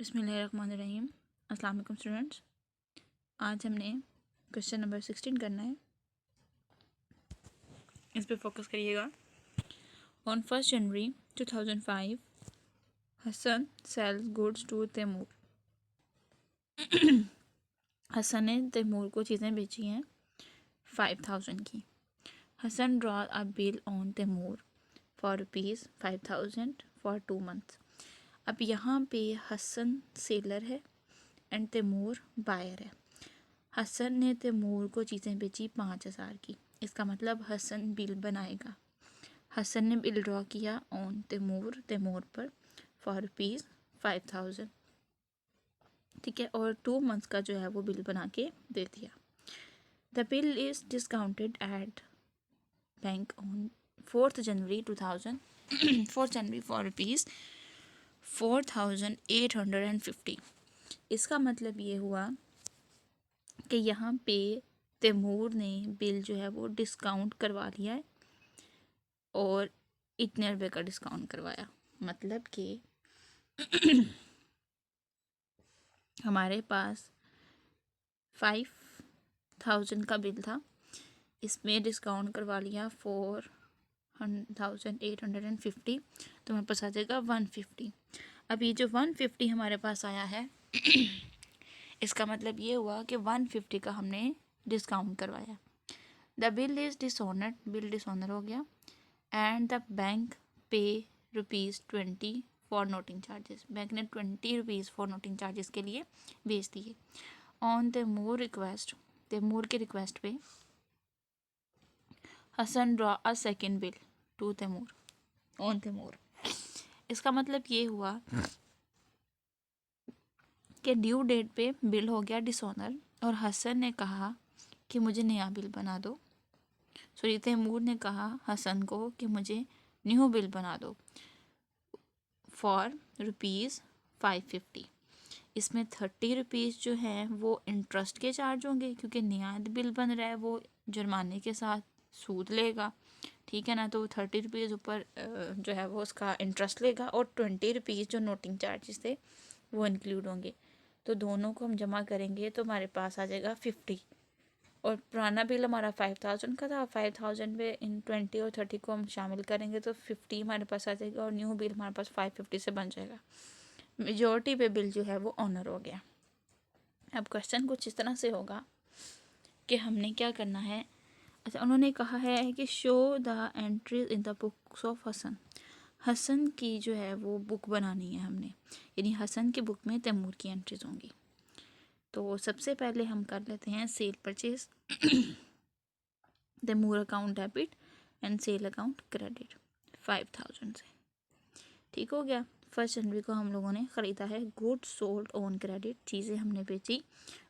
बिस्मिल्लाहिर्रहमानिर्रहीम। अस्सलाम वालेकुम स्टूडेंट्स। आज हमने क्वेश्चन नंबर 16 करना है, इस पे फोकस करिएगा। On 1 January 2005 Hasan sells goods to Taimur. Hasan ने तैमूर को चीज़ें बेची हैं 5000 की। Hasan draw a bill on Taimur for ₹5000 for 2 months। अब यहाँ पे हसन सेलर है एंड तैमूर बायर है। हसन ने तैमूर को चीज़ें बेची 5000 की। इसका मतलब हसन बिल बनाएगा। हसन ने बिल ड्रॉ किया ऑन तैमूर पर फॉर ₹5000, ठीक है, और 2 months का जो है वो बिल बना के दे दिया। The bill is discounted at bank on 4 January 2000 4 January for ₹4850। इसका मतलब ये हुआ कि यहाँ पे तैमूर ने बिल जो है वो डिस्काउंट करवा लिया है और इतने रुपए का डिस्काउंट करवाया। मतलब कि हमारे पास 5000 का बिल था, इसमें डिस्काउंट करवा लिया 4850, तो हमारे पास आ जाएगा 150। अब ये जो 150 हमारे पास आया है इसका मतलब ये हुआ कि 150 का हमने डिस्काउंट करवाया। The bill is dishonoured, bill dishonour हो गया। एंड द बैंक पे ₹20 फॉर नोटिंग चार्जेस, बैंक ने ₹20 फॉर नोटिंग चार्जेस के लिए भेज दिए। ऑन तैमूर रिक्वेस्ट, तैमूर के रिक्वेस्ट पे Hasan draw a second bill to Taimur on Taimur. इसका मतलब ये हुआ कि ड्यू डेट पे बिल हो गया डिसऑनर और हसन ने कहा कि मुझे नया बिल बना दो। सॉरी, तैमूर ने कहा हसन को कि मुझे न्यू बिल बना दो फॉर ₹550। इसमें 30 रुपीज़ जो हैं वो इंटरेस्ट के चार्ज होंगे, क्योंकि नया बिल बन रहा है, वो जुर्माने के साथ सूद लेगा, ठीक है ना। तो 30 रुपीज़ ऊपर जो है वो उसका इंटरेस्ट लेगा और 20 रुपीज़ जो नोटिंग चार्जेस थे वो इंक्लूड होंगे। तो दोनों को हम जमा करेंगे तो हमारे पास आ जाएगा 50। और पुराना बिल हमारा 5000 का था, 5000 में इन 20 और 30 को हम शामिल करेंगे तो 50 हमारे पास आ जाएगा और न्यू बिल हमारे पास 550 से बन जाएगा। मेजॉरिटी पे बिल जो है वो ऑनर हो गया। अब क्वेश्चन कुछ इस तरह से होगा कि हमने क्या करना है। अच्छा, उन्होंने कहा है कि show the entries in the books of Hasan. Hasan की जो है वो बुक बनानी है हमने, यानी हसन की बुक में तैमूर की एंट्रीज होंगी। तो सबसे पहले हम कर लेते हैं sale purchase, Taimur account debit and sale account credit 5000 से, ठीक हो गया। 1 जनवरी को हम लोगों ने ख़रीदा है गुड्स सोल्ड ऑन क्रेडिट, चीज़ें हमने बेची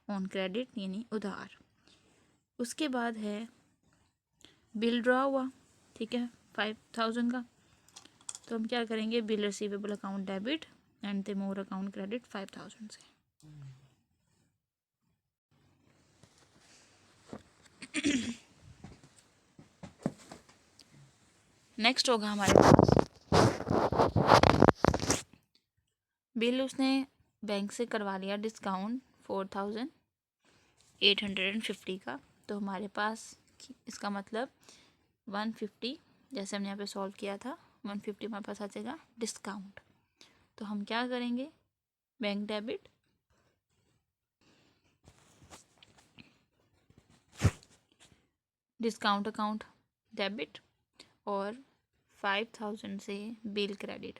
ऑन क्रेडिट यानी उधार। उसके बाद है बिल ड्रॉ हुआ, ठीक है, 5000 का। तो हम क्या करेंगे, bill receivable account debit and Taimur account credit 5000 से। नेक्स्ट होगा हमारे पास बिल, उसने बैंक से करवा लिया डिस्काउंट 4850 का। तो हमारे पास इसका मतलब 150, जैसे हमने यहाँ पे सॉल्व किया था, 150 हमारे पास आ जाएगा डिस्काउंट। तो हम क्या करेंगे, bank debit discount account debit और 5000 से बिल क्रेडिट।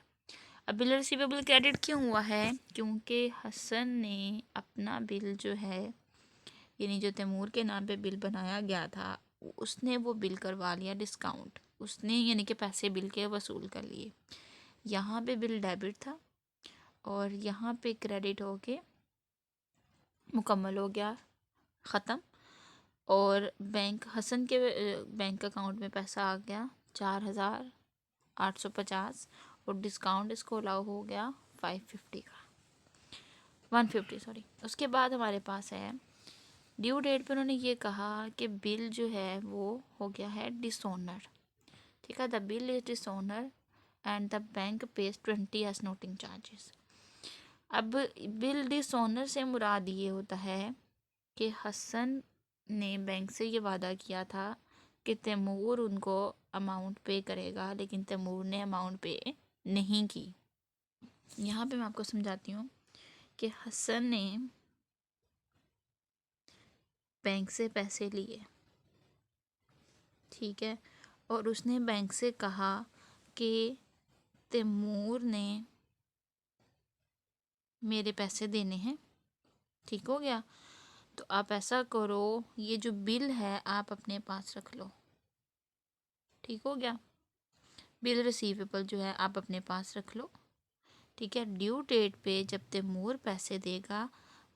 अब बिल रिसीवेबल क्रेडिट क्यों हुआ है, क्योंकि हसन ने अपना बिल जो है, यानी जो तैमूर के नाम पे बिल बनाया गया था, उसने वो बिल करवा लिया डिस्काउंट, उसने यानी कि पैसे बिल के वसूल कर लिए। यहाँ पे बिल डेबिट था और यहाँ पे क्रेडिट हो के मुकम्मल हो गया, ख़त्म। और बैंक हसन के बैंक अकाउंट में पैसा आ गया 4850 और डिस्काउंट इसको अलाउ हो गया 550 का, 150 सॉरी। उसके बाद हमारे पास है ड्यू डेट पे उन्होंने ये कहा कि बिल जो है वो हो गया है डिसऑनर, ठीक है। The bill is dishonour and the bank pays 20 as noting charges. अब बिल डिसऑनर से मुराद ये होता है कि हसन ने बैंक से ये वादा किया था कि तैमूर उनको अमाउंट पे करेगा, लेकिन तैमूर ने अमाउंट पे नहीं की। यहाँ पे मैं आपको समझाती हूँ कि हसन ने बैंक से पैसे लिए, ठीक है, और उसने बैंक से कहा कि तैमूर ने मेरे पैसे देने हैं, ठीक हो गया। तो आप ऐसा करो, ये जो बिल है आप अपने पास रख लो, ठीक हो गया। बिल रिसीवेबल जो है आप अपने पास रख लो, ठीक है। ड्यू डेट पे जब तैमूर पैसे देगा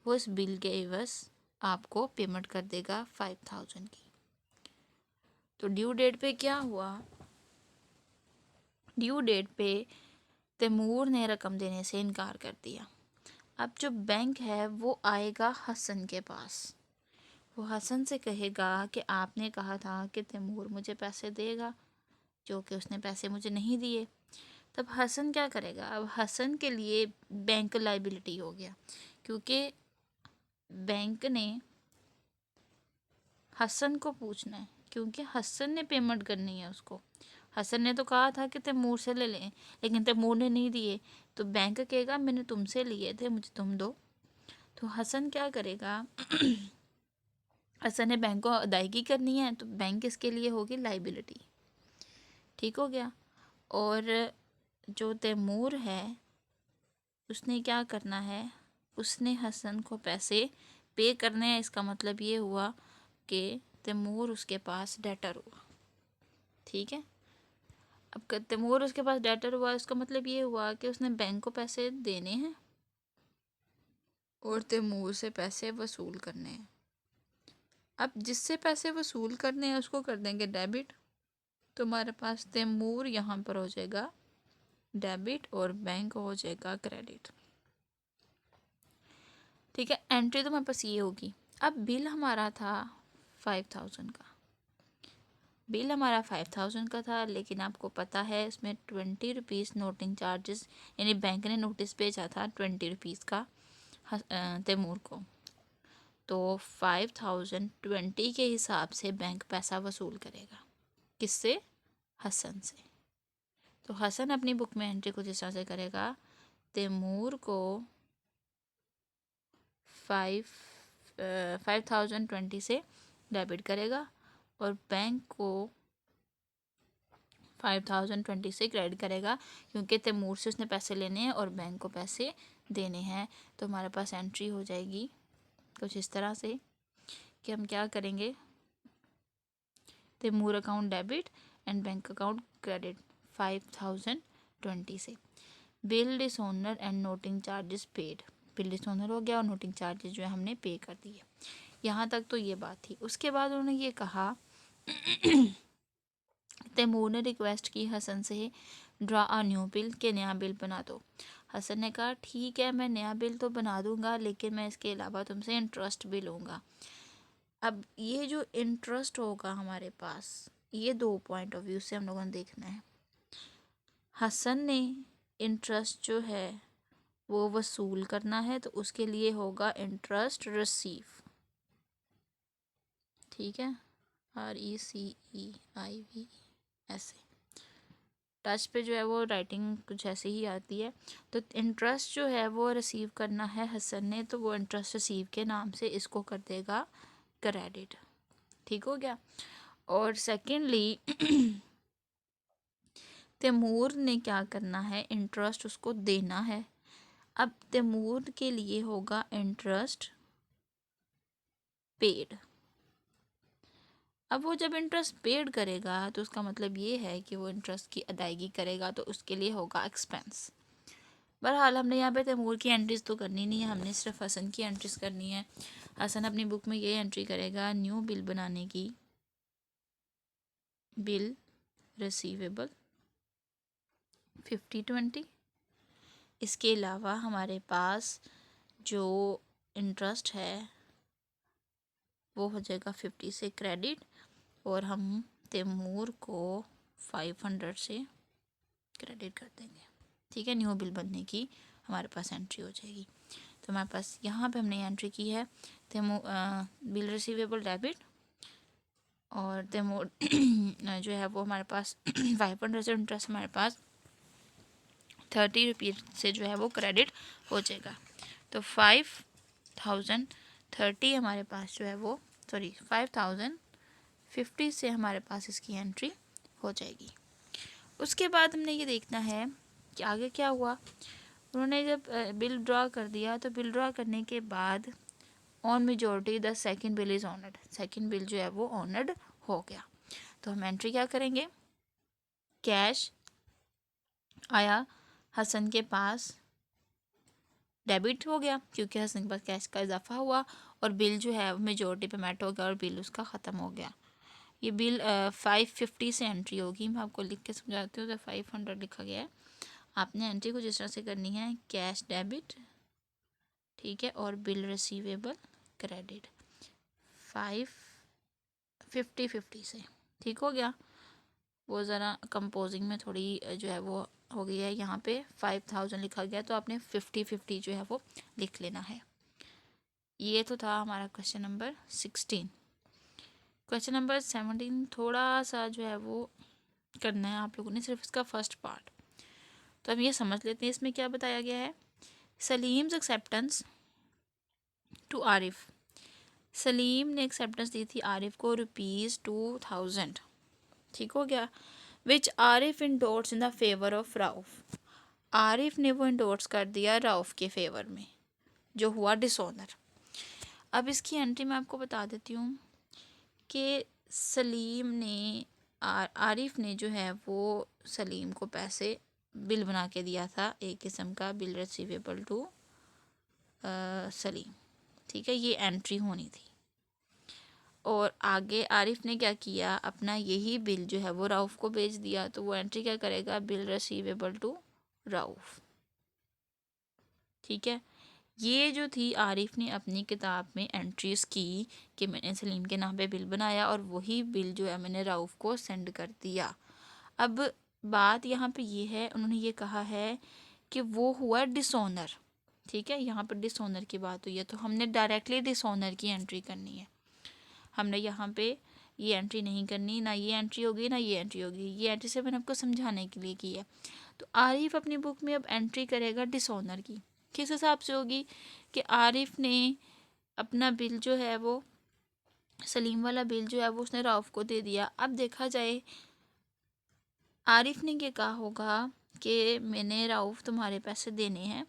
वो इस बिल के एवज आपको पेमेंट कर देगा 5000 की। तो ड्यू डेट पे क्या हुआ, ड्यू डेट पे तैमूर ने रकम देने से इनकार कर दिया। अब जो बैंक है वो आएगा हसन के पास, वो हसन से कहेगा कि आपने कहा था कि तैमूर मुझे पैसे देगा, जो कि उसने पैसे मुझे नहीं दिए। तब हसन क्या करेगा, अब हसन के लिए बैंक लाइबिलिटी हो गया, क्योंकि बैंक ने हसन को पूछना है, क्योंकि हसन ने पेमेंट करनी है उसको। हसन ने तो कहा था कि तैमूर से ले लें, लेकिन तैमूर ने नहीं दिए, तो बैंक कहेगा मैंने तुमसे लिए थे, मुझे तुम दो। तो हसन क्या करेगा हसन ने बैंक को अदायगी करनी है, तो बैंक इसके लिए होगी लाइबिलिटी, ठीक हो गया। और जो तैमूर है उसने क्या करना है, उसने हसन को पैसे पे करने हैं। इसका मतलब ये हुआ कि तैमूर उसके पास डेटर हुआ, ठीक है। अब तैमूर उसके पास डेटर हुआ, इसका मतलब ये हुआ कि उसने बैंक को पैसे देने हैं और तैमूर से पैसे वसूल करने हैं। अब जिससे पैसे वसूल करने हैं उसको कर देंगे डेबिट, तो हमारे पास तैमूर यहाँ पर हो जाएगा डेबिट और बैंक हो जाएगा क्रेडिट, ठीक है। एंट्री तो हमारे पास ये होगी। अब बिल हमारा था 5000 का, बिल हमारा 5000 का था, लेकिन आपको पता है इसमें 20 रुपीज़ नोटिंग चार्जेस, यानी बैंक ने नोटिस भेजा था 20 रुपीज़ का तैमूर को। तो 5020 के हिसाब से बैंक पैसा वसूल करेगा, किससे, हसन से। तो हसन अपनी बुक में एंट्री कुछ इस तरह से करेगा, तैमूर को 5020 से डेबिट करेगा और बैंक को 5020 से क्रेडिट करेगा, क्योंकि तैमूर से उसने पैसे लेने हैं और बैंक को पैसे देने हैं। तो हमारे पास एंट्री हो जाएगी कुछ इस तरह से कि हम क्या करेंगे, Taimur account debit and bank account credit 5020 से। Bill dishonour and noting charges paid, bill dishonour हो गया और नोटिंग चार्जेस जो है हमने पे कर दिए। यहाँ तक तो ये बात थी। उसके बाद उन्होंने ये कहा तैमूर ने रिक्वेस्ट की हसन से ड्रा अ न्यू बिल, के नया बिल बना दो। हसन ने कहा ठीक है मैं नया बिल तो बना दूंगा, लेकिन मैं इसके अलावा तुमसे इंटरेस्ट भी लूँगा। अब ये जो इंटरेस्ट होगा हमारे पास, ये 2 पॉइंट ऑफ व्यू से हम लोगों ने देखना है। हसन ने इंटरेस्ट जो है वो वसूल करना है, तो उसके लिए होगा इंटरेस्ट रिसीव, ठीक है, RECEIV ऐसे। टच पे जो है वो राइटिंग कुछ ऐसे ही आती है। तो इंटरेस्ट जो है वो रिसीव करना है हसन ने, तो वो इंटरेस्ट रिसीव के नाम से इसको कर देगा क्रेडिट, ठीक हो गया। और सेकेंडली तैमूर ने क्या करना है, इंटरेस्ट उसको देना है। अब तैमूर के लिए होगा इंटरेस्ट पेड। अब वो जब इंटरेस्ट पेड करेगा तो उसका मतलब ये है कि वो इंटरेस्ट की अदायगी करेगा, तो उसके लिए होगा एक्सपेंस। बहरहाल हमने यहाँ पे तैमूर की एंट्रीज तो करनी नहीं है, हमने सिर्फ हसन की एंट्रीज करनी है। हसन अपनी बुक में ये एंट्री करेगा न्यू बिल बनाने की, बिल रिसीवेबल 5020। इसके अलावा हमारे पास जो इंटरेस्ट है वो हो जाएगा 50 से क्रेडिट, और हम तैमूर को 500 से क्रेडिट कर देंगे, ठीक है। न्यू बिल बनने की हमारे पास एंट्री हो जाएगी। तो हमारे पास यहाँ पे हमने एंट्री की है बिल रिसीवेबल डेबिट, और तैमूर जो है वो हमारे पास 500 इंटरेस्ट हमारे पास 30 रुपीज़ से जो है वो क्रेडिट हो जाएगा। तो 5030 हमारे पास जो है वो 5050 से हमारे पास इसकी एंट्री हो जाएगी। उसके बाद हमने ये देखना है कि आगे क्या हुआ। उन्होंने जब बिल ड्रा कर दिया, तो बिल ड्रा करने के बाद on majority the second bill is honoured, second bill जो है वो ऑनर्ड हो गया। तो हम एंट्री क्या करेंगे, कैश आया हसन के पास, डेबिट हो गया क्योंकि हसन के पास कैश का इजाफा हुआ, और बिल जो है मेजॉरिटी पे मैट हो गया और बिल उसका ख़त्म हो गया। ये बिल 550 से एंट्री होगी। मैं आपको लिख के समझाती हूँ। तो 500 लिखा गया है, आपने एंट्री कुछ इस तरह से करनी है, कैश डेबिट, ठीक है, और बिल रिसीवेबल क्रेडिट 550 से, ठीक हो गया। वो ज़रा कंपोजिंग में थोड़ी जो है वो हो गई है, यहाँ पे 5000 लिखा गया, तो आपने 50 जो है वो लिख लेना है। ये तो था हमारा क्वेश्चन नंबर 16। क्वेश्चन नंबर 17 थोड़ा सा जो है वो करना है आप लोगों ने, सिर्फ इसका फर्स्ट पार्ट। तो अब ये समझ लेते हैं इसमें क्या बताया गया है। सलीम्स एक्सेप्टेंस टू आरिफ, सलीम ने एक्सेप्टेंस दी थी आरिफ को ₹2000, ठीक हो गया। Which Arif endorses in the favour of Rauf, Arif ने वो इंडोर्स कर दिया राउफ के फेवर में, जो हुआ डिसऑनर। अब इसकी एंट्री मैं आपको बता देती हूँ कि सलीम ने आरिफ ने जो है वो सलीम को पैसे बिल बना के दिया था, एक किस्म का बिल रिसीवेबल टू सलीम, ठीक है, ये एंट्री होनी थी। और आगे आरिफ ने क्या किया, अपना यही बिल जो है वो राउफ को भेज दिया, तो वो एंट्री क्या करेगा, बिल रिसीवेबल टू राउफ, ठीक है। ये जो थी आरिफ ने अपनी किताब में एंट्रीज की कि मैंने सलीम के नाम पे बिल बनाया और वही बिल जो है मैंने राउफ को सेंड कर दिया। अब बात यहाँ पे ये है, उन्होंने ये कहा है कि वो हुआ डिसऑनर, ठीक है, यहाँ पर डिसऑनर की बात हुई है, तो हमने डायरेक्टली डिसऑनर की एंट्री करनी है। हमने यहाँ पे ये एंट्री नहीं करनी, ना ये एंट्री होगी ना ये एंट्री होगी, ये एंट्री से मैंने आपको समझाने के लिए की है। तो आरिफ अपनी बुक में अब एंट्री करेगा डिसऑनर की, किस हिसाब से होगी कि आरिफ ने अपना बिल जो है वो सलीम वाला बिल जो है वो उसने राउफ को दे दिया। अब देखा जाए आरिफ ने क्या कहा होगा कि मैंने राउफ तुम्हारे पैसे देने हैं,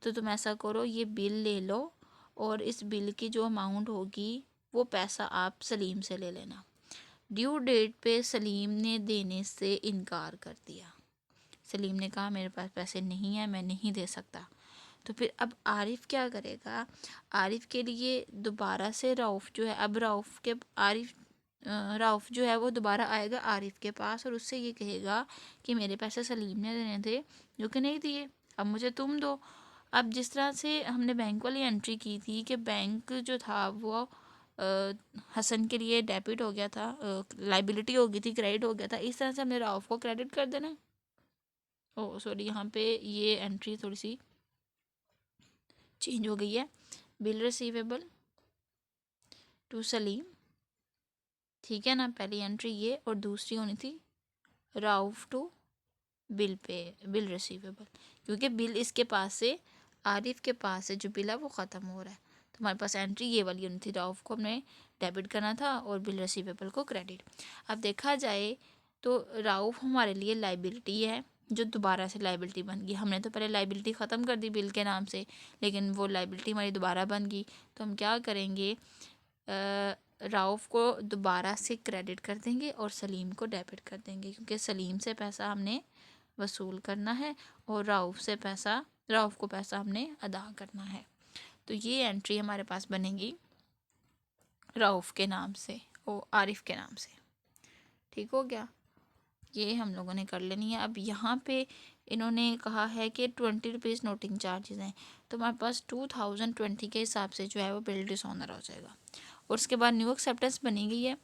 तो तुम ऐसा करो, ये बिल ले लो और इस बिल की जो अमाउंट होगी वो पैसा आप सलीम से ले लेना। ड्यू डेट पे सलीम ने देने से इनकार कर दिया, सलीम ने कहा मेरे पास पैसे नहीं है, मैं नहीं दे सकता। तो फिर अब आरिफ क्या करेगा, आरिफ के लिए दोबारा से राउफ जो है, अब राउफ के राउफ जो है वो दोबारा आएगा आरिफ के पास और उससे ये कहेगा कि मेरे पैसे सलीम ने देने थे जो कि नहीं दिए, अब मुझे तुम दो। अब जिस तरह से हमने बैंक वाली एंट्री की थी कि बैंक जो था वो हसन के लिए डेबिट हो गया था, लाइबिलिटी हो गई थी, क्रेडिट हो गया था, इस तरह से हमने राउफ को क्रेडिट कर देना। ओ सॉरी, यहाँ पे ये एंट्री थोड़ी सी चेंज हो गई है, बिल रिसीवेबल टू सलीम, ठीक है ना, पहली एंट्री ये और दूसरी होनी थी राउफ टू बिल रिसीवेबल, क्योंकि बिल इसके पास से आरिफ के पास से जो बिल है वो ख़त्म हो रहा है। तो हमारे पास एंट्री ये वाली होनी थी, राउफ को हमने डेबिट करना था और बिल रिसीवेबल को क्रेडिट। अब देखा जाए तो राउफ हमारे लिए लाइबिलिटी है जो दोबारा से लाइबिलिटी बन गई। हमने तो पहले लाइबिलिटी ख़त्म कर दी बिल के नाम से, लेकिन वो लाइबिलिटी हमारी दोबारा बन गई। तो हम क्या करेंगे, राउफ को दोबारा से क्रेडिट कर देंगे और सलीम को डेबिट कर देंगे, क्योंकि सलीम से पैसा हमने वसूल करना है और राउफ को पैसा हमने अदा करना है। तो ये एंट्री हमारे पास बनेगी राउफ के नाम से और आरिफ के नाम से, ठीक हो गया। ये हम लोगों ने कर लेनी है। अब यहाँ पे इन्होंने कहा है कि 20 रुपीज़ नोटिंग चार्जेस हैं, तो हमारे पास 2020 के हिसाब से जो है वो बिल डिसऑनर हो जाएगा। और उसके बाद न्यू एक्सेप्टेंस बनी गई है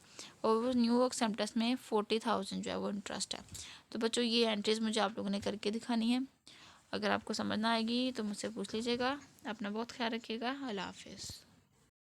और वो न्यू एक्सेप्टेंस में 40,000 जो है वो इंटरेस्ट है। तो बच्चों ये एंट्रीज मुझे आप लोगों ने करके दिखानी है। अगर आपको समझ ना आएगी तो मुझसे पूछ लीजिएगा। अपना बहुत ख्याल रखिएगा। अल्लाह हाफिज़।